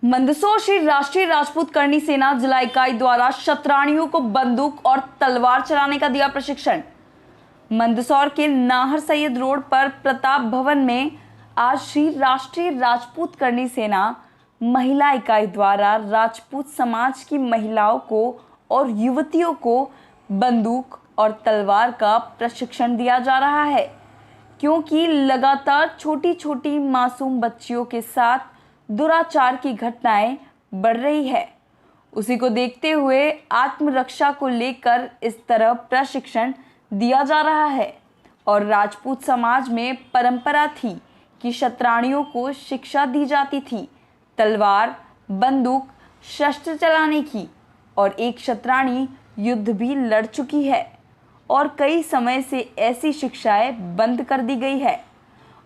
मंदसौर श्री राष्ट्रीय राजपूत करणी सेना जिला इकाई द्वारा शतरानियों को बंदूक और तलवार चलाने का दिया प्रशिक्षण। मंदसौर के नाहर सैयद रोड पर प्रताप भवन में आज श्री राष्ट्रीय राजपूत करणी सेना महिला इकाई द्वारा राजपूत समाज की महिलाओं को और युवतियों को बंदूक और तलवार का प्रशिक्षण दिया जा रहा है, क्योंकि लगातार छोटी छोटी मासूम बच्चियों के साथ दुराचार की घटनाएं बढ़ रही है। उसी को देखते हुए आत्मरक्षा को लेकर इस तरह प्रशिक्षण दिया जा रहा है। और राजपूत समाज में परंपरा थी कि शतरानियों को शिक्षा दी जाती थी तलवार, बंदूक, शस्त्र चलाने की, और एक शतरानी युद्ध भी लड़ चुकी है और कई समय से ऐसी शिक्षाएं बंद कर दी गई है।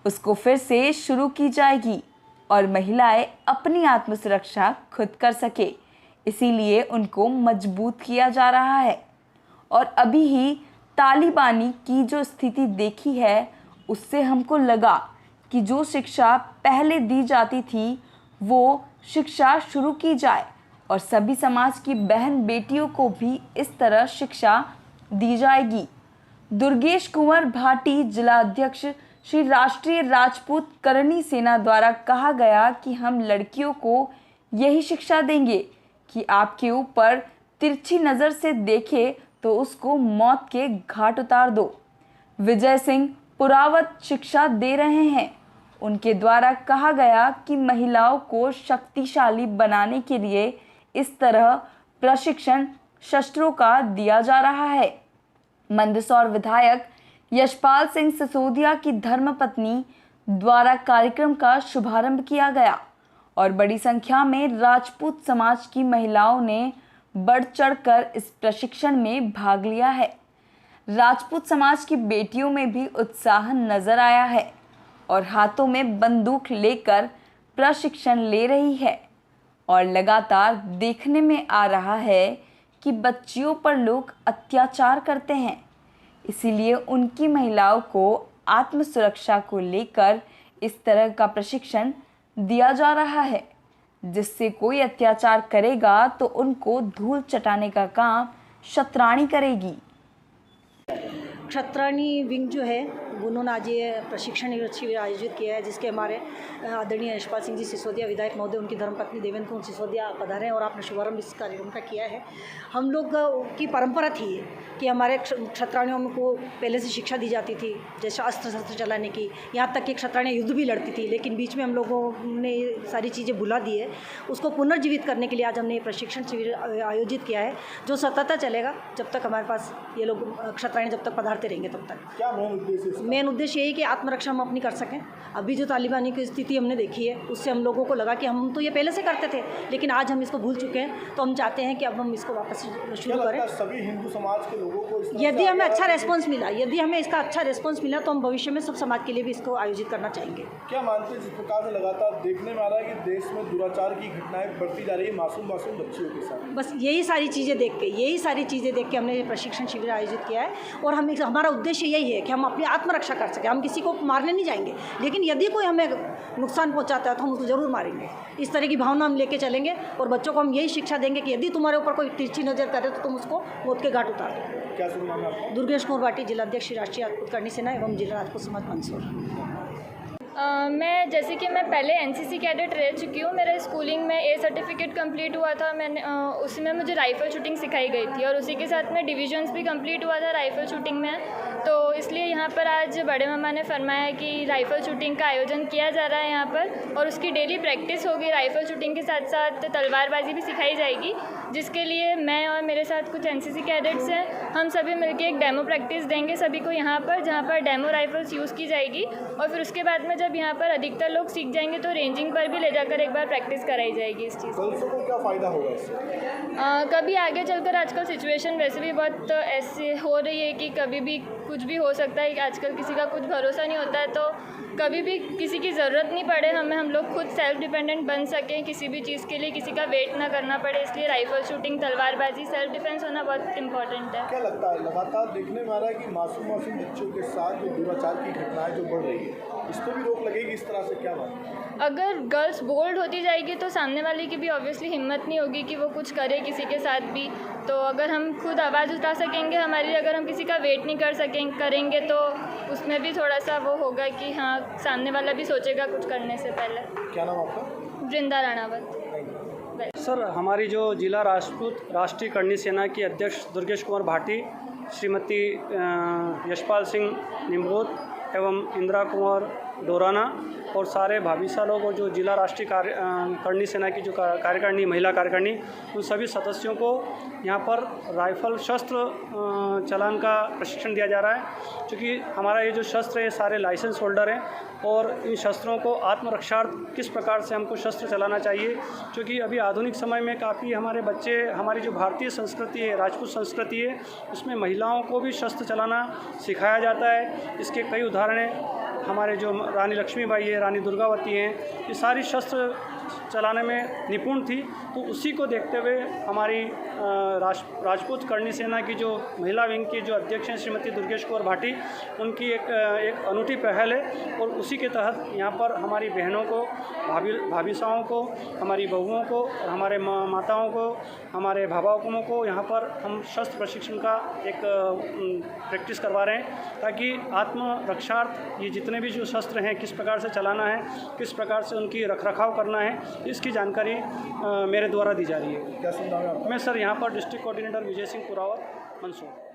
उसको फिर से शुरू की जाएगी और महिलाएं अपनी आत्मसुरक्षा खुद कर सके, इसीलिए उनको मजबूत किया जा रहा है। और अभी ही तालिबानी की जो स्थिति देखी है, उससे हमको लगा कि जो शिक्षा पहले दी जाती थी वो शिक्षा शुरू की जाए और सभी समाज की बहन बेटियों को भी इस तरह शिक्षा दी जाएगी। दुर्गेश कुंवर भाटी जिला अध्यक्ष श्री राष्ट्रीय राजपूत करणी सेना द्वारा कहा गया कि हम लड़कियों को यही शिक्षा देंगे कि आपके ऊपर तिरछी नज़र से देखे तो उसको मौत के घाट उतार दो। विजय सिंह पुरावत शिक्षा दे रहे हैं। उनके द्वारा कहा गया कि महिलाओं को शक्तिशाली बनाने के लिए इस तरह प्रशिक्षण शस्त्रों का दिया जा रहा है। मंदसौर विधायक यशपाल सिंह सिसोदिया की धर्मपत्नी द्वारा कार्यक्रम का शुभारंभ किया गया और बड़ी संख्या में राजपूत समाज की महिलाओं ने बढ़ चढ़कर इस प्रशिक्षण में भाग लिया है। राजपूत समाज की बेटियों में भी उत्साह नजर आया है और हाथों में बंदूक लेकर प्रशिक्षण ले रही है। और लगातार देखने में आ रहा है कि बच्चियों पर लोग अत्याचार करते हैं, इसीलिए उनकी महिलाओं को आत्मसुरक्षा को लेकर इस तरह का प्रशिक्षण दिया जा रहा है, जिससे कोई अत्याचार करेगा तो उनको धूल चटाने का काम शतरानी करेगी। क्षत्राणी विंग जो है उन्होंने आज ये प्रशिक्षण शिविर आयोजित किया है, जिसके हमारे आदरणीय यशपाल सिंह जी सिसोदिया विधायक महोदय, उनकी धर्मपत्नी देवेंद्र कुमार सिसोदिया पधारे हैं और आपने शुभारंभ इस कार्यक्रम का किया है। हम लोग की परंपरा थी कि हमारे क्षत्राणियों को पहले से शिक्षा दी जाती थी, जैसे अस्त्र शस्त्र चलाने की, यहाँ तक कि क्षत्राणियाँ युद्ध भी लड़ती थी, लेकिन बीच में हम लोगों ने सारी चीज़ें भुला दी है। उसको पुनर्जीवित करने के लिए आज हमने ये प्रशिक्षण शिविर आयोजित किया है, जो सतत चलेगा जब तक हमारे पास ये लोग क्षत्राणी जब तक पधारते रहेंगे तब तक। क्या मेन उद्देश्य यही कि आत्मरक्षा हम अपनी कर सकें। अभी जो तालिबानी की स्थिति हमने देखी है, उससे हम लोगों को लगा कि हम तो ये पहले से करते थे, लेकिन आज हम इसको भूल चुके हैं, तो हम चाहते हैं कि अब हम इसको वापस शुरू करें। सभी हिंदू समाज के लोगों को यदि हमें अच्छा रेस्पॉन्स मिला, यदि हमें इसका अच्छा रेस्पॉन्स मिला, तो हम भविष्य में सब समाज के लिए भी इसको आयोजित करना चाहेंगे। क्या मानते हैं जिस प्रकार से लगातार देखने में आ रहा है कि देश में दुराचार की घटनाएं बढ़ती जा रही है मासूम बच्चियों के साथ, बस यही सारी चीज़ें देख के हमने ये प्रशिक्षण शिविर आयोजित किया है। और हमारा उद्देश्य यही है कि हम अपनी आत्मरक्षा कर सकें। हम किसी को मारने नहीं जाएंगे, लेकिन यदि कोई हमें नुकसान पहुंचाता है तो हम उसको ज़रूर मारेंगे। इस तरह की भावना हम लेके चलेंगे और बच्चों को हम यही शिक्षा देंगे कि यदि तुम्हारे ऊपर कोई तिरछी नज़र करे तो तुम उसको मौत के घाट उतार दो। क्या शुभ नाम है आपका? दुर्गेश कुंवर भाटी, जिला अध्यक्ष राष्ट्रीय राजपूत करणी सेना एवं जिला राजपूत समाज मंदसौर। मैं जैसे कि मैं पहले एनसीसी कैडेट रह चुकी हूँ। मेरा स्कूलिंग में ए सर्टिफिकेट कंप्लीट हुआ था। मैंने उसमें मुझे राइफ़ल शूटिंग सिखाई गई थी और उसी के साथ में डिविजन्स भी कंप्लीट हुआ था राइफ़ल शूटिंग में। तो इसलिए यहाँ पर आज बड़े मामा ने फरमाया कि राइफ़ल शूटिंग का आयोजन किया जा रहा है यहाँ पर, और उसकी डेली प्रैक्टिस होगी। राइफ़ल शूटिंग के साथ साथ तलवारबाजी भी सिखाई जाएगी, जिसके लिए मैं और मेरे साथ कुछ एनसीसी कैडेट्स हैं, हम सभी मिलकर एक डेमो प्रैक्टिस देंगे सभी को यहाँ पर, जहाँ पर डेमो राइफ़ल्स यूज़ की जाएगी। और फिर उसके बाद में जब यहाँ पर अधिकतर लोग सीख जाएंगे तो रेंजिंग पर भी ले जाकर एक बार प्रैक्टिस कराई जाएगी इस चीज़ को। क्या फ़ायदा होगा इससे? कभी आगे चलकर आजकल सिचुएशन वैसे भी बहुत ऐसे हो रही है कि कभी भी कुछ भी हो सकता है कि आजकल किसी का कुछ भरोसा नहीं होता है, तो कभी भी किसी की ज़रूरत नहीं पड़े हमें, हम लोग खुद सेल्फ डिपेंडेंट बन सकें, किसी भी चीज़ के लिए किसी का वेट ना करना पड़े, इसलिए राइफल शूटिंग, तलवारबाजी, सेल्फ डिफेंस होना बहुत इंपॉर्टेंट है। क्या लगता है लगातार देखने में आ रहा है कि मासूम बच्चों के साथ जो दुराचार की घटनाएं जो बढ़ रही है, इस पर भी रोक लगेगी इस तरह से, क्या बात है? अगर गर्ल्स बोल्ड होती जाएगी तो सामने वाले की भी ऑब्वियसली हिम्मत नहीं होगी कि वो कुछ करे किसी के साथ भी। तो अगर हम खुद आवाज़ उठा सकेंगे हमारी, अगर हम किसी का वेट नहीं करेंगे तो उसमें भी थोड़ा सा वो होगा कि हाँ सामने वाला भी सोचेगा कुछ करने से पहले। क्या नाम आपका? वृंदा राणावत। सर, हमारी जो जिला राजपूत राष्ट्रीय करणी सेना की अध्यक्ष दुर्गेश कुमार भाटी, श्रीमती यशपाल सिंह निम्बोत एवं इंदिरा कुमार डोराना और सारे भाभीसा लोग और जो जिला राष्ट्रीय करणी सेना की जो कार्यकारिणी, महिला कार्यकारिणी, उन सभी सदस्यों को यहाँ पर राइफल शस्त्र चलान का प्रशिक्षण दिया जा रहा है। क्योंकि हमारा ये जो शस्त्र है ये सारे लाइसेंस होल्डर हैं और इन शस्त्रों को आत्मरक्षार्थ किस प्रकार से हमको शस्त्र चलाना चाहिए, क्योंकि अभी आधुनिक समय में काफ़ी हमारे बच्चे, हमारी जो भारतीय संस्कृति है, राजपूत संस्कृति है, उसमें महिलाओं को भी शस्त्र चलाना सिखाया जाता है। इसके कई उदाहरण हमारे जो रानी लक्ष्मीबाई है, रानी दुर्गावती हैं, ये सारी शस्त्र चलाने में निपुण थी। तो उसी को देखते हुए हमारी राजपूत करणी सेना की जो महिला विंग की जो अध्यक्ष हैं श्रीमती दुर्गेश कौर भाटी, उनकी एक अनूठी पहल है और उसी के तहत यहाँ पर हमारी बहनों को, भाभीसाओं को, हमारी बहुओं को और हमारे माताओं को, हमारे भाभाओं को यहाँ पर हम शस्त्र प्रशिक्षण का एक प्रैक्टिस करवा रहे हैं, ताकि आत्मरक्षार्थ ये जितने भी जो शस्त्र हैं किस प्रकार से चलाना है, किस प्रकार से उनकी रखरखाव करना है, इसकी जानकारी मेरे द्वारा दी जा रही है। क्या सुन रहा है आपका? मैं सर यहाँ पर डिस्ट्रिक्ट कोऑर्डिनेटर विजय सिंह पुरावत, मंदसौर।